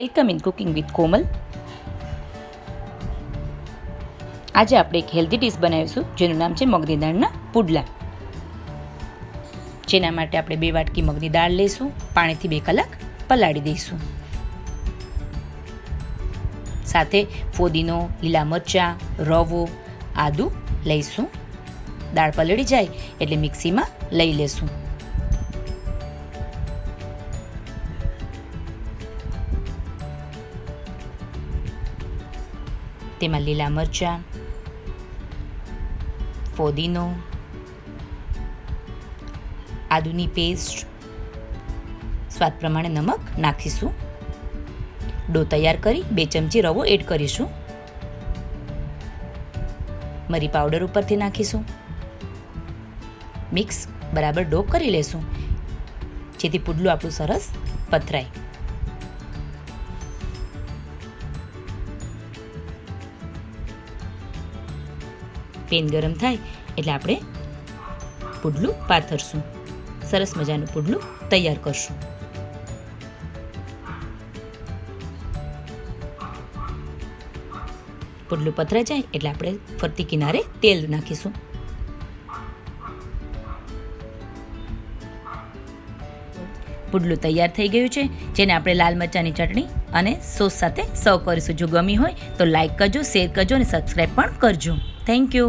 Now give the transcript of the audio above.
Welcome in cooking with કોમલ. આજે આપણે એક હેલ્ધી ડીશ બનાવીશું જેનું નામ છે મગની દાળના પુડલા. જેના માટે આપણે 2 વાટકી મગની દાળ લઈશું, પાણીથી 2 કલાક પલાળી દઈશું. સાથે ફોદીનો, લીલા મરચાં, રવો, આદુ લઈશું. દાળ પલળી જાય એટલે મિક્સીમાં લઈ લેશું. તેમાં લીલા મરચાં, ફોદીનો, આદુની પેસ્ટ, સ્વાદ પ્રમાણે નમક નાખીશું. ડો તૈયાર કરી 2 ચમચી રવો એડ કરીશું. મરી પાવડર ઉપરથી નાખીશું. મિક્સ બરાબર ડો કરી લેશું જેથી પુડલું આપણું સરસ પથરાય. પેન ગરમ થાય એટલે આપણે પુડલું પાથરશું. સરસ મજાનું પુડલું તૈયાર કરશું. પુડલું પથરાઈ જાય એટલે આપણે ફરતી કિનારે તેલ નાખીશું. પુડલું તૈયાર થઈ ગયું છે, જેને આપણે લાલ મરચાંની ચટણી અને સોસ સાથે સર્વ કરીશું. જો ગમી હોય તો લાઈક કરજો, શેર કરજો અને સબસ્ક્રાઈબ પણ કરજો. Thank you.